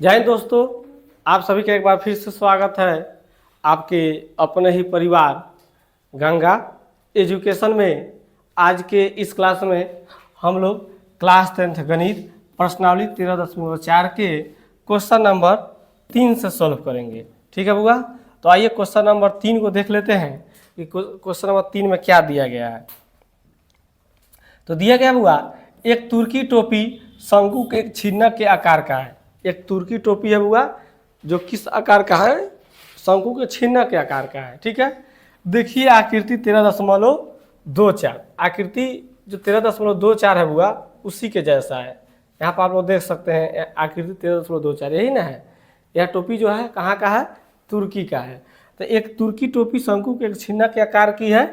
जय हिंद दोस्तों, आप सभी का एक बार फिर से स्वागत है आपके अपने ही परिवार गंगा एजुकेशन में। आज के इस क्लास में हम लोग क्लास 10th गणित प्रश्नावली 13.4 के क्वेश्चन नंबर 3 से सॉल्व करेंगे। ठीक है बुआ, तो आइए क्वेश्चन नंबर 3 को देख लेते हैं कि क्वेश्चन नंबर 3 में क्या दिया गया है। तो दिया गया बुआ, एक तुर्की टोपी शंकु के एक छिन्नक के आकार का है। एक तुर्की टोपी है बुआ जो किस आकार का है? शंकु के छिन्नक के आकार का है। ठीक है, देखिए आकृति 13.24। आकृति जो 13.24 है बुआ उसी के जैसा है। यहाँ पर आप लोग देख सकते हैं आकृति 13.24 यही ना है। यह टोपी जो है कहाँ का है? तुर्की का है। तो एक तुर्की टोपी शंकु के एक छिन्नक के आकार की है।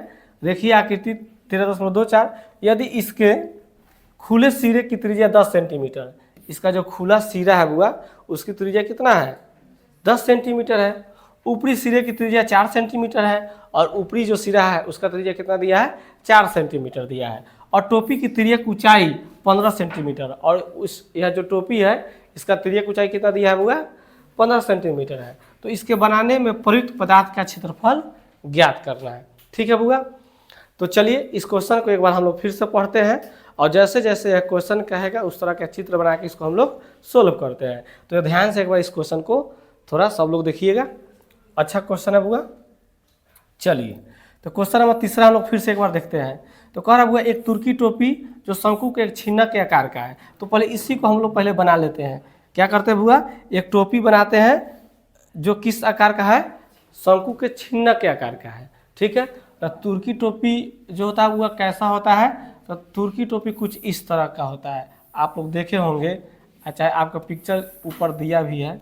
देखिए आकृति 13.24। यदि इसके खुले सिरे की त्रिज्या 10 सेंटीमीटर, इसका जो खुला सिरा है बुआ उसकी त्रिज्या कितना है? 10 सेंटीमीटर है। ऊपरी सिरे की त्रिज्या 4 सेंटीमीटर है और ऊपरी जो सिरा है उसका त्रिज्या कितना दिया है? 4 सेंटीमीटर दिया है। और टोपी की तिर्यक ऊंचाई 15 सेंटीमीटर और यह जो टोपी है इसका तिर्यक ऊंचाई कितना दिया है बुआ? 15 सेंटीमीटर है। तो इसके बनाने में प्रयुक्त पदार्थ का क्षेत्रफल ज्ञात करना है। ठीक है बुआ, तो चलिए इस क्वेश्चन को एक बार हम लोग फिर से पढ़ते हैं और जैसे जैसे यह क्वेश्चन कहेगा उस तरह का चित्र बना के इसको हम लोग सोल्व करते हैं। तो ध्यान से एक बार इस क्वेश्चन को थोड़ा सब लोग देखिएगा। अच्छा क्वेश्चन है बुआ। चलिए तो क्वेश्चन नंबर 3 हम लोग फिर से एक बार देखते हैं। तो कह रहा बुआ, एक तुर्की टोपी जो शंकु के एक छिन्नक के आकार का है। तो पहले इसी को हम लोग पहले बना लेते हैं। क्या करते हैं बुआ? एक टोपी बनाते हैं जो किस आकार का है? शंकु के छिन्नक के आकार का है। ठीक है, तो तुर्की टोपी जो होता है वो कैसा होता है? तो तुर्की टोपी कुछ इस तरह का होता है। आप लोग देखे होंगे, अच्छा आपका पिक्चर ऊपर दिया भी है।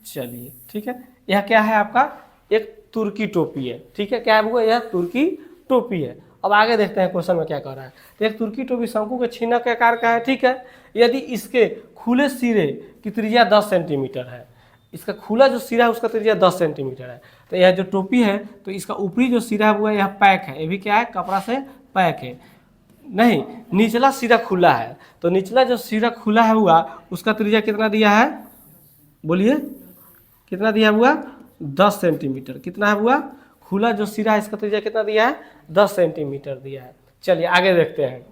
चलिए ठीक है, यह क्या है आपका? एक तुर्की टोपी है। ठीक है, क्या है वो? यह तुर्की टोपी है। अब आगे देखते हैं क्वेश्चन में क्या कर रहा है। तो एक तुर्की टोपी शंकु के छिन्नक के आकार का है। ठीक है, यदि इसके खुले सिरे की त्रिज्या 10 सेंटीमीटर है, इसका खुला जो सिरा है उसका त्रिज्या 10 सेंटीमीटर है। तो यह जो टोपी है तो इसका ऊपरी जो सिरा है वो यह पैक है। ये भी क्या है? कपड़ा से पैक है। नहीं, निचला सिरा खुला है। तो निचला जो सिरा खुला है हुआ उसका त्रिज्या कितना दिया है? बोलिए कितना दिया हुआ? 10 सेंटीमीटर। कितना है हुआ? खुला जो सिरा है इसका त्रिज्या कितना दिया है? 10 सेंटीमीटर दिया है। चलिए आगे देखते हैं।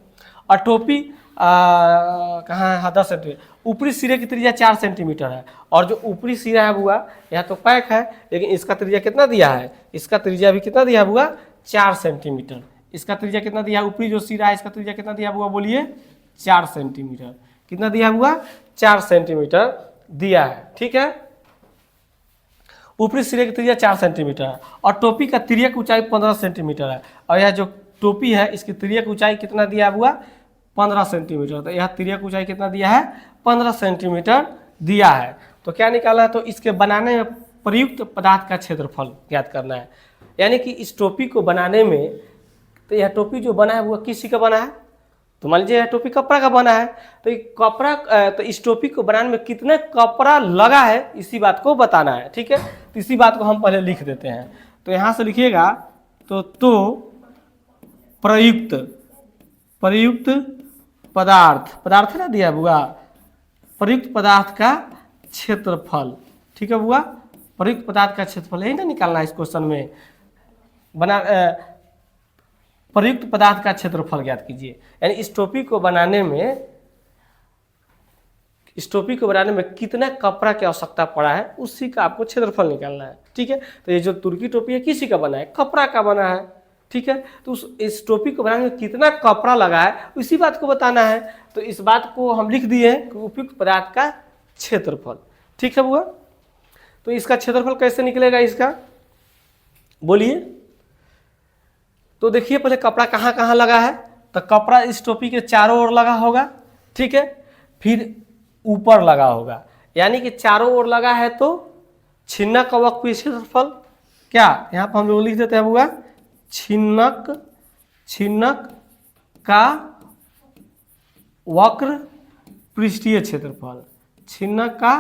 और टोपी कहाँ है? हाँ 10 सेंटीमीटर। ऊपरी सिरे की त्रिज्या 4 सेंटीमीटर है और जो ऊपरी सिरा है बुआ यह तो पैक है, लेकिन इसका त्रिज्या कितना दिया है? इसका त्रिज्या भी कितना दिया बुआ? 4 सेंटीमीटर। इसका त्रिज्या कितना दिया? ऊपरी जो सिरा है इसका त्रिज्या कितना दिया बुआ? बोलिए 4 सेंटीमीटर। कितना दिया बुआ? 4 सेंटीमीटर दिया है। ठीक है, ऊपरी सिरे की त्रिज्या 4 सेंटीमीटर है और टोपी का तिर्यक ऊंचाई 15 सेंटीमीटर है। और यह जो टोपी है इसकी तिर्यक ऊंचाई कितना दिया हुआ? 15 सेंटीमीटर। तो यह तिर्यक ऊंचाई कितना दिया है? 15 सेंटीमीटर दिया है। तो क्या निकाला है? तो इसके बनाने में प्रयुक्त पदार्थ का क्षेत्रफल ज्ञात करना है। यानी कि इस टोपी को बनाने में, तो यह टोपी जो बना है वो किसी का बना है? तो मान लीजिए यह टोपी कपड़ा का बना है। तो ये कपड़ा, तो इस टोपी को बनाने में कितने कपड़ा लगा है इसी बात को बताना है। ठीक है, तो इसी बात को हम पहले लिख देते हैं। तो यहाँ से लिखिएगा तो प्रयुक्त पदार्थ ना दिया बुआ, प्रयुक्त पदार्थ का क्षेत्रफल। ठीक है बुआ, प्रयुक्त पदार्थ का क्षेत्रफल यही ना निकालना है इस क्वेश्चन में। प्रयुक्त पदार्थ का क्षेत्रफल ज्ञात कीजिए। यानी इस टोपी को बनाने में कितना कपड़ा की आवश्यकता पड़ा है उसी का आपको क्षेत्रफल निकालना है। ठीक है, तो ये जो तुर्की टोपी है किसी का बना है? कपड़ा का बना है। ठीक है, तो इस टोपी को बनाने में कितना कपड़ा लगा है उसी बात को बताना है। तो इस बात को हम लिख दिए हैं कि उपयुक्त पदार्थ का क्षेत्रफल। ठीक है बुआ, तो इसका क्षेत्रफल कैसे निकलेगा इसका? बोलिए। तो देखिए पहले कपड़ा कहाँ कहाँ लगा है। तो कपड़ा इस टोपी के चारों ओर लगा होगा। ठीक है, फिर ऊपर लगा होगा, यानी कि चारों ओर लगा है। तो छिन्नक का वक्र क्षेत्रफल क्या यहाँ पर हम लोग लिख देते हैं बुआ? छिन्नक का वक्र पृष्ठीय क्षेत्रफल। छिन्नक का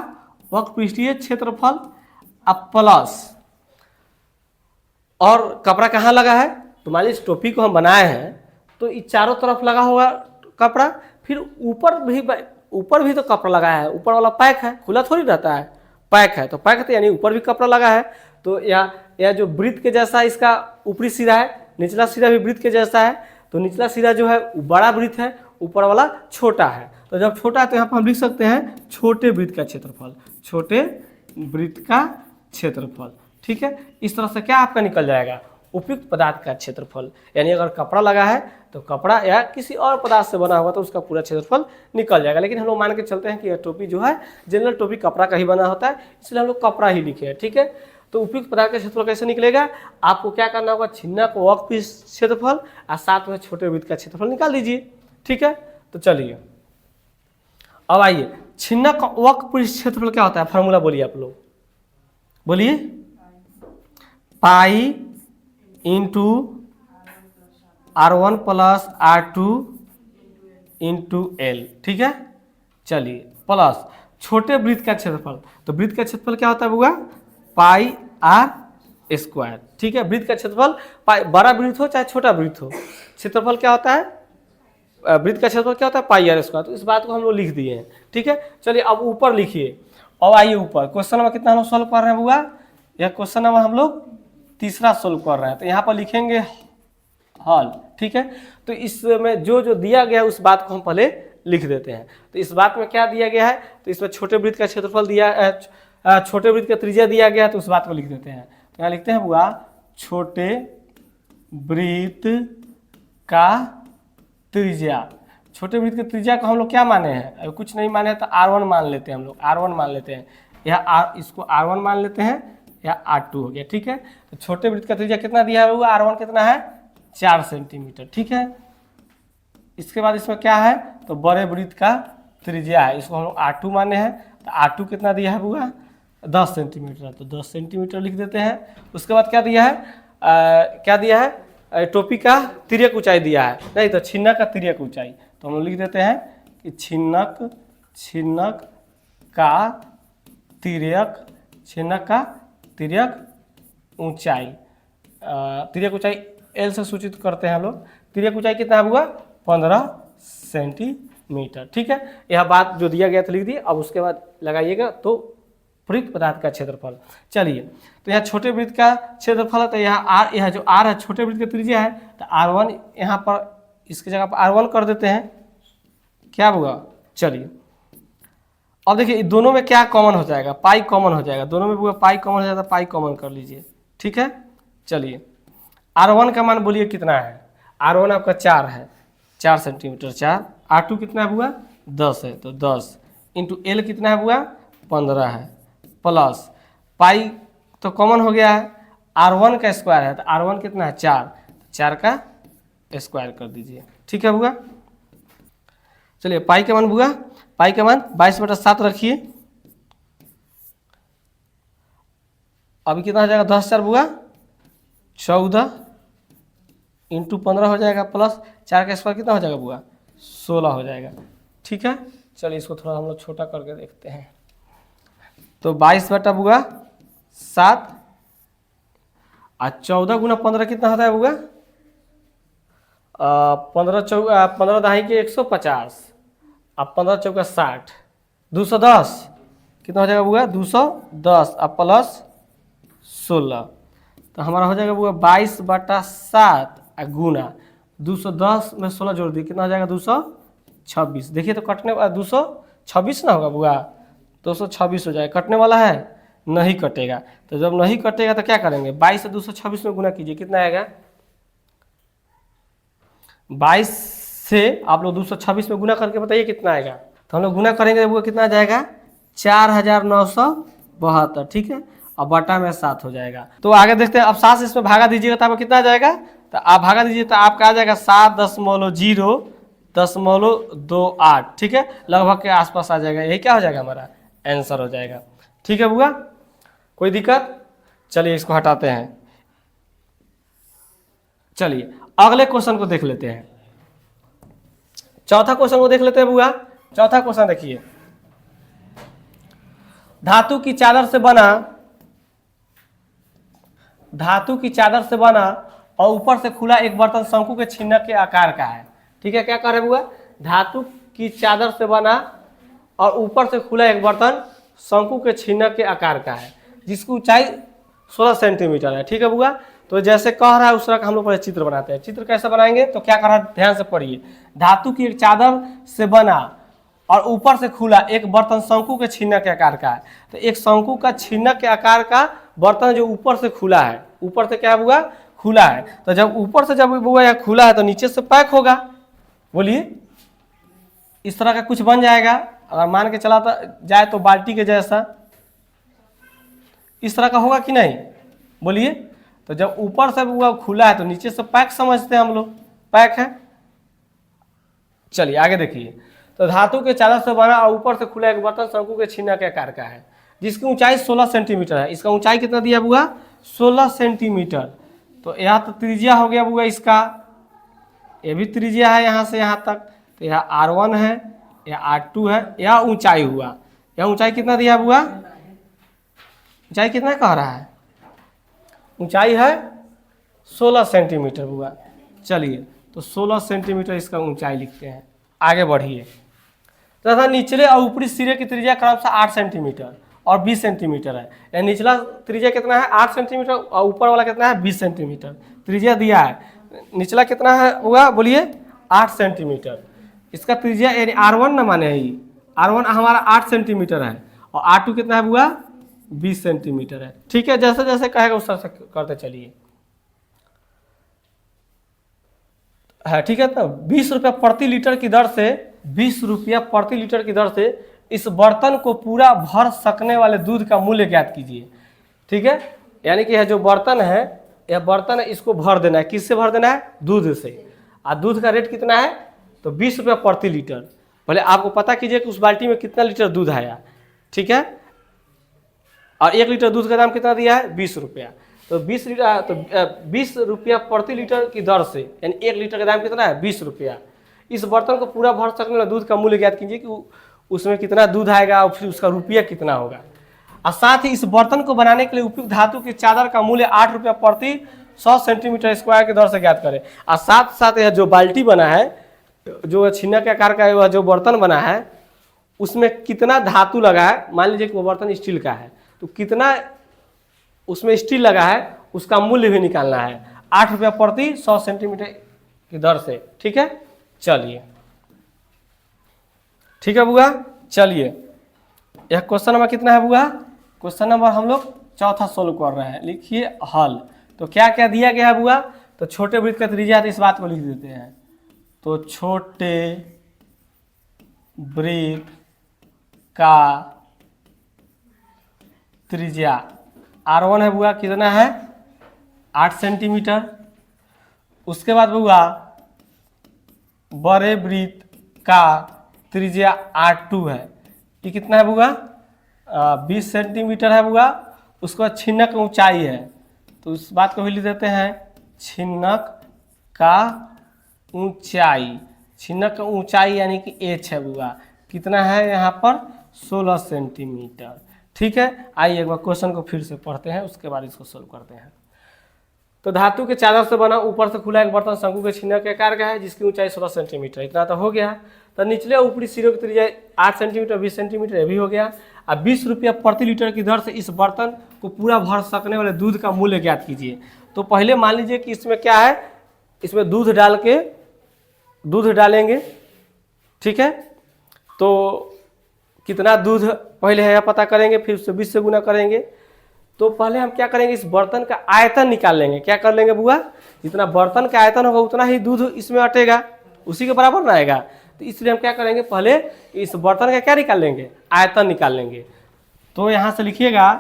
वक्र पृष्ठीय क्षेत्रफल प्लस, और कपड़ा कहाँ लगा है? तो मान लीजिए टोपी को हम बनाए हैं तो इस चारों तरफ लगा होगा कपड़ा, फिर ऊपर भी ऊपर भी तो कपड़ा लगा है, ऊपर वाला पैक है, खुला थोड़ी रहता है, पैक है, तो पैक तो यानी ऊपर भी कपड़ा लगा है। तो यह जो वृत्त के जैसा इसका ऊपरी सिरा है, निचला सिरा भी वृत्त के जैसा है, तो निचला सिरा जो है बड़ा वृत्त है, ऊपर वाला छोटा है। तो जब छोटा है तो यहाँ पर हम लिख सकते हैं छोटे वृत्त का क्षेत्रफल, छोटे वृत्त का क्षेत्रफल। ठीक है, इस तरह से क्या आपका निकल जाएगा, उपयुक्त पदार्थ का क्षेत्रफल। यानी अगर कपड़ा लगा है तो कपड़ा या किसी और पदार्थ से बना हुआ तो उसका पूरा क्षेत्रफल निकल जाएगा। लेकिन हम लोग मान के चलते हैं कि यह टोपी जो है जनरल टोपी कपड़ा का ही बना होता है, इसलिए हम लोग कपड़ा ही लिखे हैं। ठीक है, तो उपयुक्त पदार्थ का क्षेत्रफल कैसे निकलेगा, आपको क्या करना होगा, छिन्नक वर्कपीस क्षेत्रफल और साथ में छोटे वृत्त का क्षेत्रफल निकाल दीजिए। ठीक है, तो चलिए अब आइए, छिन्नक वर्कपीस क्षेत्रफल क्या होता है, फार्मूला बोलिए आप लोग, बोलिए, pi into R1 plus R2 into L। ठीक है, चलिए प्लस छोटे वृत्त का क्षेत्रफल, तो वृत्त का क्षेत्रफल क्या होता है बुआ, पाई R स्क्वायर। ठीक है, वृत्त का क्षेत्रफल पाई, बड़ा वृत्त हो चाहे छोटा वृत्त हो, क्षेत्रफल क्या होता है, वृत्त का क्षेत्रफल क्या होता है, पाई R स्क्वायर। तो इस बात को हम लोग लिख दिए हैं। ठीक है, चलिए अब ऊपर लिखिए। अब आइए ऊपर, क्वेश्चन नंबर कितना हम लोग सॉल्व कर रहे हैं बुआ, यह क्वेश्चन नंबर हम लोग तीसरा सोल्व कर रहे हैं। तो यहाँ पर लिखेंगे हल। ठीक है, तो इसमें जो जो दिया गया है उस बात को हम पहले लिख देते हैं। तो इस बात में क्या दिया गया है, तो इसमें छोटे वृत्त का क्षेत्रफल दिया, छोटे वृत्त का त्रिज्या दिया गया है, तो उस बात को लिख देते हैं। तो यहाँ लिखते हैं बुआ, छोटे वृत्त का त्रिज्या, छोटे वृत्त की त्रिज्या को हम लोग क्या माने हैं, अगर कुछ नहीं माने तो R1 मान लेते हैं, हम लोग R1 मान लेते हैं, यह इसको R1 मान लेते हैं, या R2 हो गया। ठीक है, तो छोटे वृत्त का त्रिज्या कितना दिया हुआ, R1 कितना है, 4 सेंटीमीटर। ठीक है, इसके बाद इसमें क्या है, तो बड़े वृत्त का त्रिज्या है, इसको हम लोग R2 माने हैं, तो R2 कितना दिया है बुआ, 10 सेंटीमीटर, तो 10 सेंटीमीटर लिख देते हैं। उसके बाद क्या दिया है, क्या दिया है, टोपी का तिर्यक ऊंचाई दिया है, नहीं तो छिन्नक का तिर्यक ऊंचाई, तो हम लोग लिख देते हैं कि छिन्नक का तिर्यक, छिन्नक का तिर्यक ऊंचाई, तिर्यक ऊंचाई L से सूचित करते हैं हम लोग। तिर्यक ऊंचाई कितना हुआ, 15 सेंटीमीटर। ठीक है, यह बात जो दिया गया था लिख दिए। अब उसके बाद लगाइएगा तो वृत्त पदार्थ का क्षेत्रफल। चलिए, तो यहाँ छोटे वृत्त का क्षेत्रफल है, तो यहाँ R, यह जो R है छोटे वृत्त की त्रिज्या है, तो R1 यहाँ पर इसकी जगह पर R1 कर देते हैं, क्या होगा। चलिए अब देखिए दोनों में क्या कॉमन हो जाएगा, पाई कॉमन हो जाएगा, दोनों में पाई कॉमन हो जाता है, पाई कॉमन कर लीजिए। ठीक है, चलिए R1 का मान बोलिए कितना है, R1 आपका 4 है, 4 सेंटीमीटर 4, R2 कितना है बुआ, 10 है, तो 10 इंटू L कितना है बुआ, 15 है, प्लस पाई तो कॉमन हो गया है, R1 का स्क्वायर है, तो R1 कितना है 4, 4 का स्क्वायर कर दीजिए। ठीक है बुआ, चलिए पाई का मान बुआ, पाई का मान 22/7 रखिए। अभी कितना हो जाएगा, 10 4 बुआ 14 इंटू 15 हो जाएगा, प्लस 4 का स्क्वायर कितना हो जाएगा बुआ, 16 हो जाएगा। ठीक है, चलिए इसको थोड़ा हम लोग छोटा करके देखते हैं। तो 22/7 और 14 गुना 15 कितना होता है बुआ, 15 दहाई के 150, अब 15 चौका 60, 210 कितना हो जाएगा बुआ, 210 अब प्लस 16, तो हमारा हो जाएगा बुआ 22/7 गुना 210 में 16 जोड़ दिए, कितना हो जाएगा 226। देखिए तो कटने 226 ना होगा बुआ, 226 हो जाएगा, कटने वाला है, नहीं कटेगा। तो जब नहीं कटेगा तो क्या करेंगे, 22 से 226 में गुना कीजिए, कितना आएगा, 22 से आप लोग 226 में गुना करके बताइए कितना आएगा। तो हम लोग गुना करेंगे वो कितना आ जाएगा, 4972। ठीक है, और बटा में 7 हो जाएगा। तो आगे देखते हैं, अब 7 से इसमें भागा दीजिएगा तो आपको कितना आ जाएगा, तो आप भागा दीजिए तो आपका आ जाएगा 7.0.28। ठीक है, लगभग के आसपास आ जाएगा, यही क्या हो जाएगा हमारा आंसर हो जाएगा। ठीक है बुआ, कोई दिक्कत, चलिए इसको हटाते हैं। चलिए अगले क्वेश्चन को देख लेते हैं, चौथा क्वेश्चन को देख लेते हैं बुआ। चौथा क्वेश्चन देखिए, धातु की चादर से बना और ऊपर से खुला एक बर्तन शंकु के छिन्नक के आकार का है। ठीक है, क्या कर रहे बुआ, धातु की चादर से बना और ऊपर से खुला एक बर्तन शंकु के छिन्नक के आकार का है जिसकी ऊंचाई 16 सेंटीमीटर है। ठीक है बुआ, तो जैसे कह रहा है उस तरह का हम लोग पहले चित्र बनाते हैं। चित्र कैसे बनाएंगे तो क्या कर रहा है, ध्यान से पढ़िए। धातु की एक चादर से बना और ऊपर से खुला एक बर्तन शंकु के छिन्नक के आकार का है। तो एक शंकु का छिन्नक के आकार का बर्तन जो ऊपर से खुला है, ऊपर से क्या हुआ, खुला है। तो जब ऊपर से जब हुआ या खुला है तो नीचे से पैक होगा। बोलिए, इस तरह का कुछ बन जाएगा। अगर मान के चला जाए तो बाल्टी के जैसा इस तरह का होगा कि नहीं, बोलिए। तो जब ऊपर से हुआ खुला है तो नीचे से पैक समझते हैं हम लोग, पैक है। चलिए आगे देखिए। तो धातु के चादर से बना और ऊपर से खुला एक बर्तन शंकु के छिन्नक के आकार का है जिसकी ऊंचाई 16 सेंटीमीटर है। इसका ऊंचाई कितना दिया बुआ, 16 सेंटीमीटर। तो यह तो त्रिज्या हो गया बुआ इसका, ये भी त्रिज्या है यहाँ से यहाँ तक। तो यह R1 है, यह R2 है, यह ऊंचाई हुआ। यह ऊंचाई कितना दिया बुआ, ऊंचाई कितना कह रहा है, ऊंचाई है 16 सेंटीमीटर बुआ। चलिए तो 16 सेंटीमीटर इसका ऊंचाई लिखते हैं। आगे बढ़िए। तथा निचले और ऊपरी सिरे की त्रिज्या क्रम से 8 सेंटीमीटर और 20 सेंटीमीटर है। यानी निचला त्रिज्या कितना है 8 सेंटीमीटर और ऊपर वाला कितना है 20 सेंटीमीटर त्रिज्या दिया है। निचला कितना है हुआ, बोलिए 8 सेंटीमीटर। इसका त्रिज्या यानी R1 ना माने ही, R1 हमारा 8 सेंटीमीटर है और R2 कितना है हुआ 20 सेंटीमीटर है। ठीक है, जैसे जैसे कहेगा उस तरह से करते चलिए। है ठीक है। तो 20 रुपया प्रति लीटर की दर से 20 रुपया प्रति लीटर की दर से इस बर्तन को पूरा भर सकने वाले दूध का मूल्य ज्ञात कीजिए। ठीक है, यानी कि यह जो बर्तन है, यह बर्तन है, इसको भर देना है। किससे भर देना है, दूध से। और दूध का रेट कितना है तो 20 रुपया प्रति लीटर। पहले आपको पता कीजिए कि उस बाल्टी में कितना लीटर दूध आया। ठीक है, और 1 लीटर दूध का दाम कितना दिया है 20 रुपया। तो 20 लीटर तो 20 रुपया प्रति लीटर की दर से, यानी 1 लीटर का दाम कितना है 20 रुपया। इस बर्तन को पूरा भर सकने वाला दूध का मूल्य ज्ञात कीजिए कि उसमें कितना दूध आएगा और फिर उसका रुपया कितना होगा। और साथ ही इस बर्तन को बनाने के लिए उपयुक्त धातु की चादर का मूल्य 8 रुपया प्रति 100 सेंटीमीटर स्क्वायर की दर से ज्ञात करें। और साथ साथ यह जो बाल्टी बना है, जो छिन्नक के आकार का वह जो बर्तन बना है, उसमें कितना धातु लगा है। मान लीजिए कि वो बर्तन स्टील का है तो कितना उसमें स्टील लगा है उसका मूल्य भी निकालना है। 8 रुपया प्रति 100 सेंटीमीटर की दर से। ठीक है, चलिए ठीक है बुआ। चलिए यह क्वेश्चन नंबर कितना है बुआ, क्वेश्चन नंबर हम लोग चौथा सोल्व कर रहे हैं। लिखिए हल। तो क्या क्या दिया गया है बुआ, तो छोटे वृत्त का त्रिज्या है तो इस बात को लिख देते हैं। तो छोटे वृत्त का त्रिज्या R1 है बुआ, कितना है 8 सेंटीमीटर। उसके बाद बुआ बड़े वृत्त का त्रिज्या R2 है, ये कितना है बुआ 20 सेंटीमीटर है बुआ। उसके बाद छिन्नक ऊंचाई है तो उस बात को भी लिख देते हैं, छिन्नक का ऊंचाई। छिन्नक का ऊंचाई यानी कि H है बुआ, कितना है यहाँ पर 16 सेंटीमीटर। ठीक है, आइए एक बार क्वेश्चन को फिर से पढ़ते हैं, उसके बाद इसको सोल्व करते हैं। तो धातु के चादर से बना ऊपर से खुला एक बर्तन शंकु के छिन्नक के आकार का है जिसकी ऊंचाई 16 सेंटीमीटर, इतना तो हो गया। तो निचले ऊपरी सिरों की त्रिज्या 8 सेंटीमीटर 20 सेंटीमीटर, ये भी हो गया। अब 20 रुपया प्रति लीटर की दर से इस बर्तन को पूरा भर सकने वाले दूध का मूल्य ज्ञात कीजिए। तो पहले मान लीजिए कि इसमें क्या है, इसमें दूध डाल के दूध डालेंगे। ठीक है, तो कितना दूध पहले है पता करेंगे, फिर उससे 20 से गुना करेंगे। तो पहले हम क्या करेंगे, इस बर्तन का आयतन निकाल लेंगे। क्या कर लेंगे बुआ, जितना बर्तन का आयतन होगा उतना ही दूध इसमें अटेगा, उसी के बराबर ना आएगा। तो इसलिए हम क्या करेंगे, पहले इस बर्तन का क्या निकाल लेंगे, आयतन निकाल लेंगे। तो यहाँ से लिखिएगा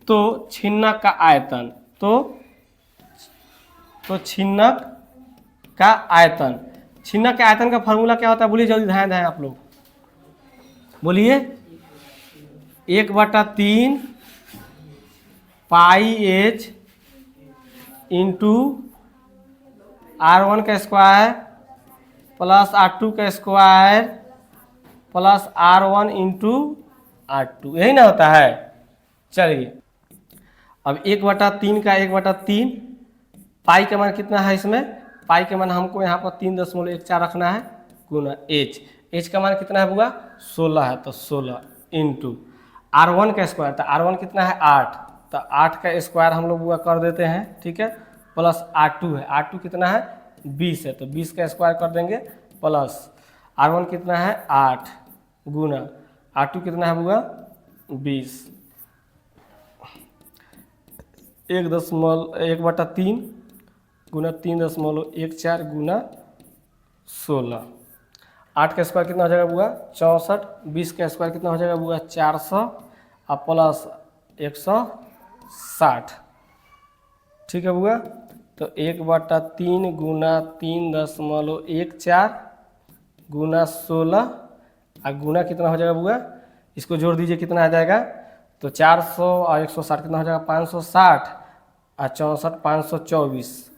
तो छिन्नक का आयतन, तो छिन्नक का आयतन। छिन्नक के आयतन का फॉर्मूला क्या होता है, बोलिए जल्दी, ध्यान दें आप लोग, बोलिए 1/3 पाई H इंटू R1 का स्क्वायर प्लस R2 का square plus R1 into R2, यही ना होता है। चलिए अब 1/3 का 1/3, पाई का मान कितना है, इसमें पाई के मान हमको यहाँ पर 3.14 रखना है, गुना H। एच का मान कितना है बुआ 16 है, तो 16 इंटू R1 का स्क्वायर, तो R1 कितना है 8, तो 8 का स्क्वायर हम लोग बुआ कर देते हैं, ठीक है, प्लस R2 है, R2 कितना है 20 है, तो 20 का स्क्वायर कर देंगे, प्लस R1 कितना है 8 गुना R2 कितना है बुआ 20, 1/3 गुना 3.14 गुना 16, 8 का स्क्वायर कितना हो जाएगा बुआ 64, 20 का स्क्वायर कितना हो जाएगा बुआ 400 और प्लस 160, ठीक है बुआ। तो 1/3 गुना 3.14 गुना 16 और गुना कितना हो जाएगा बुआ, इसको जोड़ दीजिए कितना आ जाएगा, तो 400 और 160 कितना हो जाएगा 560 और 64 524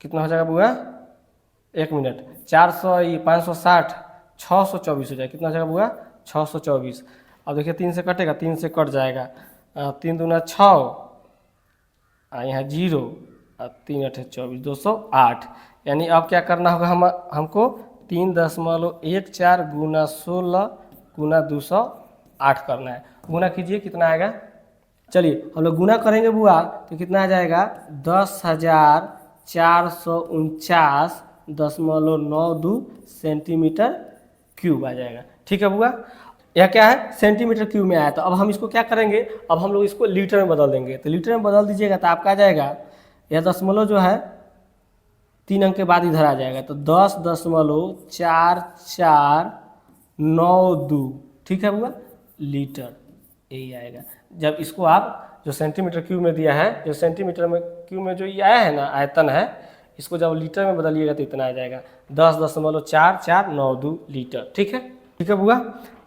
कितना हो जाएगा बुआ, 1 मिनट, 400 ये 560 624 हो जाएगा, कितना हो जाएगा बुआ 624। अब देखिए 3 से कटेगा, 3 से कट जाएगा, 3 दूना 6 यहाँ 0 और 3 8 24 208, यानी अब क्या करना होगा हमको 3.14 गुना 16 गुना 208 करना है। गुना कीजिए कितना आएगा, चलिए हम लोग गुना करेंगे बुआ तो कितना आ जाएगा 10,449.92 सेंटीमीटर क्यूब आ जाएगा, ठीक है बुआ। यह क्या है सेंटीमीटर क्यूब में आया, तो अब हम इसको क्या करेंगे, अब हम लोग इसको लीटर में बदल देंगे, तो लीटर में बदल दीजिएगा तो आपका आ जाएगा, यह दशमलव जो है 3 अंक के बाद इधर आ जाएगा, तो 10.4492, ठीक है बुआ लीटर, यही आएगा। जब इसको आप जो सेंटीमीटर क्यूब में दिया है, जो सेंटीमीटर में क्यूब में जो ये आया है ना आयतन है, इसको जब लीटर में बदलिएगा तो इतना आ जाएगा 10.4492 लीटर, ठीक है बुआ।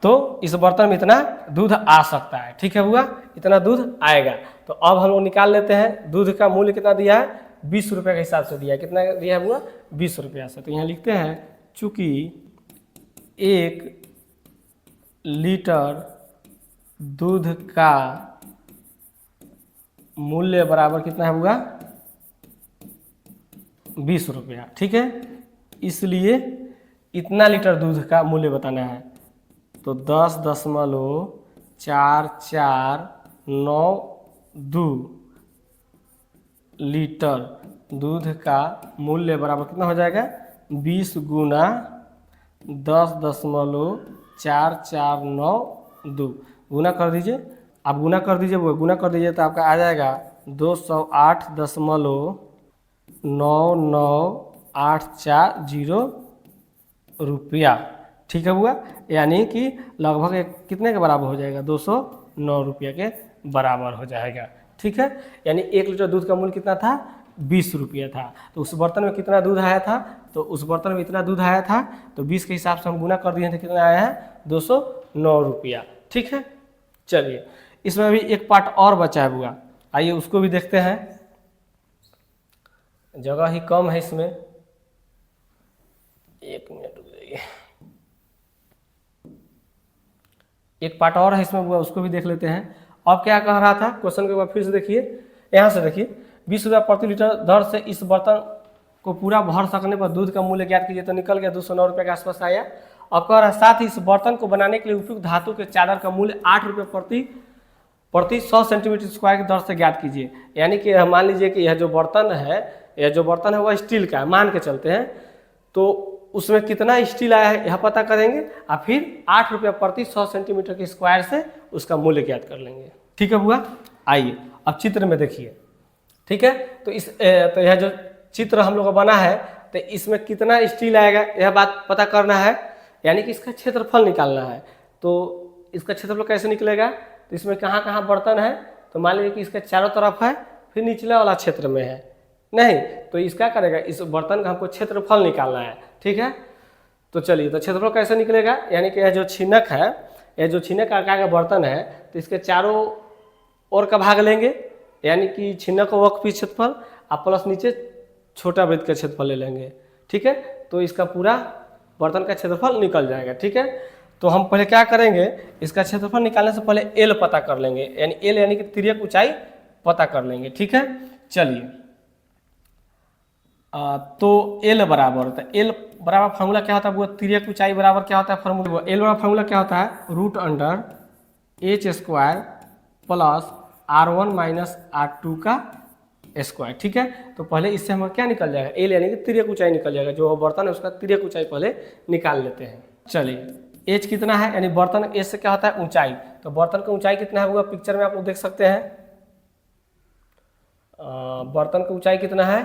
तो इस बर्तन में इतना दूध आ सकता है, ठीक है बुआ, इतना दूध आएगा। तो अब हम लोग निकाल लेते हैं दूध का मूल्य कितना दिया है 20 रुपये के हिसाब से दिया है, कितना दिया है बुआ 20 रुपया से। तो यहाँ लिखते हैं चूँकि 1 लीटर दूध का मूल्य बराबर कितना है बुआ 20 रुपया, ठीक है, इसलिए इतना लीटर दूध का मूल्य बताना है, तो 10.4492 लीटर दूध का मूल्य बराबर कितना हो जाएगा 20 गुना 10.4492 गुना कर दीजिए, आप गुना कर दीजिए वो गुना कर दीजिए तो आपका आ जाएगा 208.9984 रुपया, ठीक है बुआ, यानी कि लगभग कितने के बराबर हो जाएगा 209 रुपये के बराबर हो जाएगा, ठीक है। यानी 1 लीटर दूध का मूल्य कितना था 20 रुपया था, तो उस बर्तन में कितना दूध आया था, तो उस बर्तन में इतना दूध आया था, तो 20 के हिसाब से हम गुना कर दिए थे, कितना आया है 209 रुपया, ठीक है। चलिए इसमें भी एक पार्ट और बचा है बुआ, आइए उसको भी देखते हैं, जगह ही कम है इसमें, 1 मिनट रुक जाइए, एक पार्ट और है इसमें बुआ, उसको भी देख लेते हैं। अब क्या कह रहा था क्वेश्चन के बाद फिर से देखिए, यहाँ से देखिए 20 रुपया प्रति लीटर दर से इस बर्तन को पूरा भर सकने पर दूध का मूल्य ज्ञात कीजिए, तो निकल गया 209 रुपये के आसपास आया। अब कह रहा है साथ ही इस बर्तन को बनाने के लिए उपयुक्त धातु के चादर का मूल्य 8 रुपये प्रति 100 सेंटीमीटर स्क्वायर की दर से ज्ञात कीजिए, यानी कि मान लीजिए कि यह जो बर्तन है वह स्टील का है, मान के चलते हैं, तो उसमें कितना स्टील आया है यह पता करेंगे और फिर 8 रुपये प्रति 100 सेंटीमीटर के स्क्वायर से उसका मूल्य ज्ञात कर लेंगे, ठीक है बुआ। आइए अब चित्र में देखिए, ठीक है, तो तो यह जो चित्र हम लोग का बना है, तो इसमें कितना स्टील आएगा यह बात पता करना है, यानी कि इसका क्षेत्रफल निकालना है। तो इसका क्षेत्रफल कैसे निकलेगा, तो इसमें कहाँ कहाँ बर्तन है, तो मान लीजिए कि इसके चारों तरफ है, फिर निचले वाला क्षेत्र में है नहीं, तो इसका करेगा इस बर्तन का हमको क्षेत्रफल निकालना है, ठीक है। तो चलिए, तो क्षेत्रफल कैसे निकलेगा, यानी कि यह जो छिनक है, यह जो छिनक आकार का बर्तन है, तो इसके चारों ओर का भाग लेंगे, यानी कि छिनक वक्र भी क्षेत्रफल और प्लस नीचे छोटा वृत्त का क्षेत्रफल ले लेंगे, ठीक है, तो इसका पूरा बर्तन का क्षेत्रफल निकल जाएगा, ठीक है। तो हम पहले क्या करेंगे, इसका क्षेत्रफल निकालने से पहले एल पता कर लेंगे, यानी एल यानी कि तिर्यक ऊंचाई पता कर लेंगे, ठीक है। चलिए तो एल बराबर होता है, एल बराबर फार्मूला क्या होता है बुआ, तिर्यक ऊंचाई बराबर क्या होता है फार्मूला, एल बराबर फार्मूला क्या होता है, root under H square plus R1 minus R2 का स्क्वायर। ठीक है, तो पहले इससे हमारा क्या निकल जाएगा, एल यानी कि तिर्यक ऊंचाई निकल जाएगा, जो बर्तन है उसका तिर्यक ऊंचाई पहले निकाल लेते हैं। चलिए एच कितना है, यानी बर्तन एच से क्या होता है ऊंचाई, तो बर्तन का ऊंचाई कितना है होगा, पिक्चर में आप लोग देख सकते हैं। बर्तन की ऊंचाई कितना है,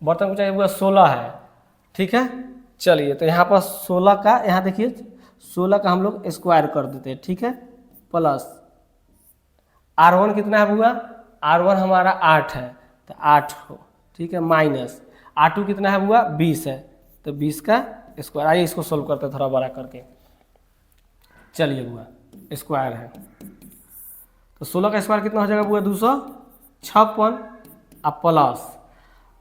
बर्तन की ऊंचाई होगा 16 है। ठीक है, चलिए तो यहाँ पर 16 का, यहाँ देखिए 16 का हम लोग स्क्वायर कर देते हैं। ठीक है, प्लस R1 कितना है हुआ, R1 हमारा 8 है तो 8 हो। ठीक है, माइनस R2 कितना है हुआ 20 है तो 20 का स्क्वायर। आइए इसको सोल्व करते हैं थोड़ा बड़ा करके। चलिए हुआ स्क्वायर है तो 16 का स्क्वायर कितना हो जाएगा हुआ 256, अब प्लस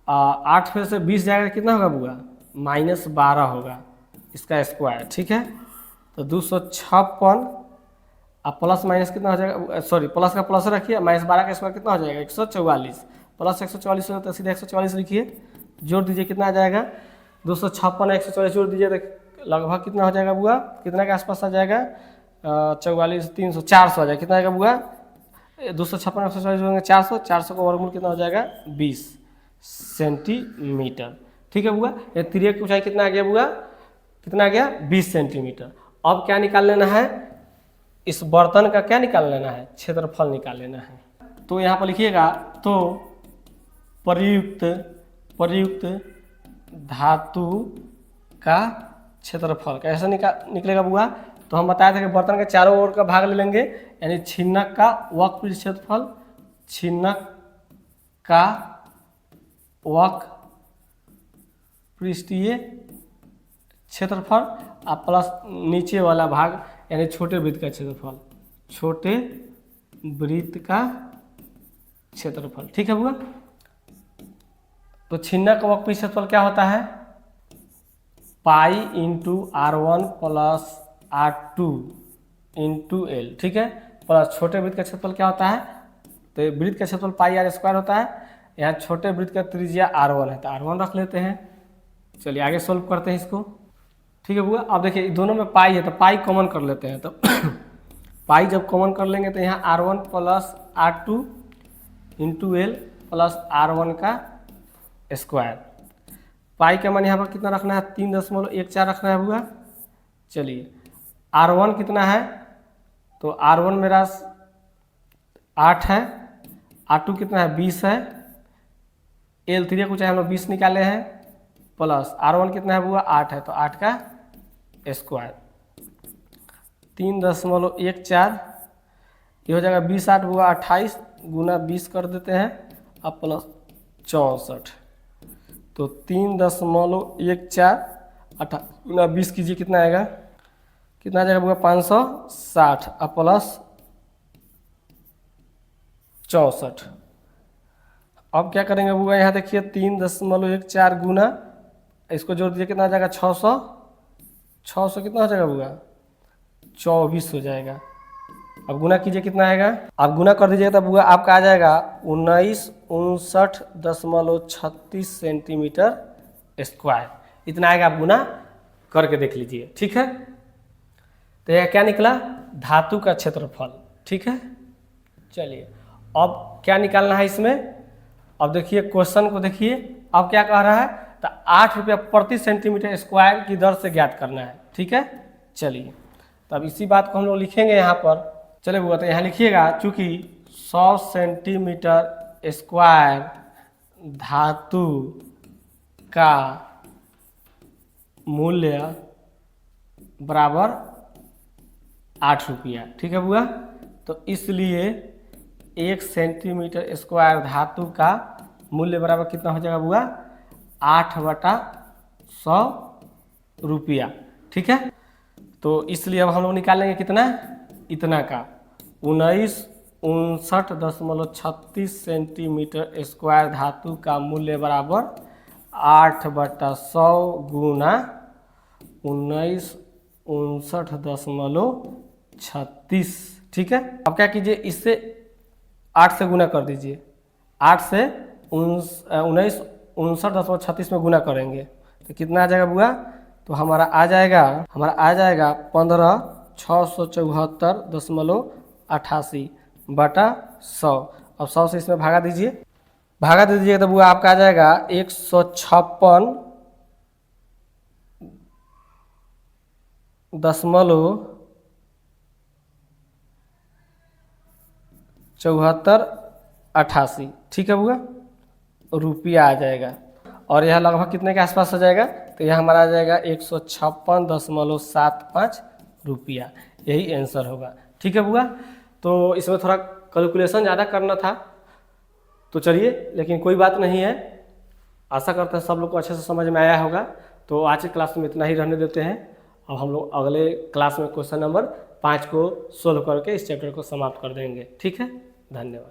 8 फिर से 20 जाएगा कितना होगा बुआ, -12 होगा इसका स्क्वायर। ठीक है, तो 256 अब प्लस माइनस कितना हो जाएगा, सॉरी प्लस का प्लस रखिए, -12 का स्क्वायर कितना हो जाएगा 144, प्लस 144 होगा तो सीधे 144 लिखिए, जोड़ दीजिए कितना आ जाएगा 256 144 जोड़ दीजिए तो लगभग कितना हो जाएगा बुआ, कितना के आसपास आ जाएगा 44 300 400 आ जाएगा। कितना आएगा बुआ 256 144 होंगे 400, 400 का वर्गमूल कितना हो जाएगा 20 सेंटीमीटर। ठीक है बुआ, ये तिर्यक की ऊंचाई कितना आ गया बुआ, कितना आ गया 20 सेंटीमीटर। अब क्या निकाल लेना है, इस बर्तन का क्या निकाल लेना है, क्षेत्रफल निकाल लेना है। तो यहाँ पर लिखिएगा, तो प्रयुक्त धातु का क्षेत्रफल कैसे निकलेगा बुआ, तो हम बताए थे कि बर्तन के चारों ओर का भाग ले लेंगे, यानी छिन्नक का वक्रपृष्ठ क्षेत्रफल, छिन्नक का वक्रपृष्ठीय क्षेत्रफल और प्लस नीचे वाला भाग यानी छोटे वृत्त का क्षेत्रफल, छोटे वृत्त का क्षेत्रफल। ठीक है बुआ, तो छिन्नक का वक्रपृष्ठ क्षेत्रफल क्या होता है, pi into R1 plus R2 into L. ठीक है, प्लस छोटे वृत्त का क्षेत्रफल क्या होता है, तो वृत्त का क्षेत्रफल पाई R स्क्वायर होता है, यहाँ छोटे वृत्त का त्रिज्या R1 है तो R1 रख लेते हैं। चलिए आगे सोल्व करते हैं इसको। ठीक है बुआ, अब देखिए दोनों में पाई है तो पाई कॉमन कर लेते हैं, तो पाई जब कॉमन कर लेंगे तो यहाँ R1 plus R2 into L plus R1 का स्क्वायर। पाई का मान यहाँ पर कितना रखना है 3.14 रखना है बुआ। चलिए R1 कितना है, तो R1 मेरा 8 है, R2 कितना है 20 है, एल तिर्यक ऊंचाई हम लोग 20 निकाले हैं, प्लस R1 कितना है बुआ 8 है तो 8 का स्क्वायर 3.14, ये हो जाएगा 20 8 बुआ 28 गुना 20 कर देते हैं, अब प्लस 64, तो 3.14 8 गुना 20 कीजिए कितना आएगा, कितना आ जाएगा बुआ 560, अब प्लस 64। अब क्या करेंगे बुआ, यहाँ देखिए 3.14 गुना इसको जोड़ दीजिए कितना आ जाएगा 600, 600 कितना हो जाएगा बुआ 24 हो जाएगा। अब गुना कीजिए कितना आएगा, अब गुना कर दीजिएगा तब बुआ आपका आ जाएगा 1959.36 सेंटीमीटर स्क्वायर, इतना आएगा। आप गुना करके देख लीजिए। ठीक है, तो यह क्या निकला, धातु का क्षेत्रफल। ठीक है, चलिए अब क्या निकालना है इसमें, अब देखिए क्वेश्चन को देखिए, अब क्या कह रहा है, तो 8 रुपया प्रति सेंटीमीटर स्क्वायर की दर से ज्ञात करना है। ठीक है, चलिए तो अब इसी बात को हम लोग लिखेंगे यहाँ पर। चलिए बुआ, तो यहाँ लिखिएगा, चूँकि 100 सेंटीमीटर स्क्वायर धातु का मूल्य बराबर 8 रुपया। ठीक है बुआ, तो इसलिए 1 सेंटीमीटर स्क्वायर धातु का मूल्य बराबर कितना हो जाएगा बुआ 8/100 रुपया। ठीक है, तो इसलिए अब हम लोग निकालेंगे कितना, इतना का 1959.36 सेंटीमीटर स्क्वायर धातु का मूल्य बराबर 8/100 गुना 1959.36। ठीक है, अब क्या कीजिए, इससे 8 से गुना कर दीजिए, 8 से 1959.36 में गुना करेंगे तो कितना आ जाएगा बुआ तो हमारा आ जाएगा 15,674.88 बटा 100। अब 100 से इसमें भागा दीजिए, तो वो आपका आ जाएगा 156.7488। ठीक है बुआ, रुपया आ जाएगा। और यह लगभग कितने के आसपास आ जाएगा, तो यह हमारा आ जाएगा 156.75 रुपया। यही आंसर होगा। ठीक है बुआ, तो इसमें थोड़ा कैलकुलेशन ज़्यादा करना था, तो चलिए, लेकिन कोई बात नहीं है। आशा करते हैं सब लोग को अच्छे से समझ में आया होगा। तो आज की क्लास में इतना ही रहने देते हैं। अब हम लोग अगले क्लास में क्वेश्चन नंबर 5 को सोल्व करके इस चैप्टर को समाप्त कर देंगे। ठीक है, धन्यवाद।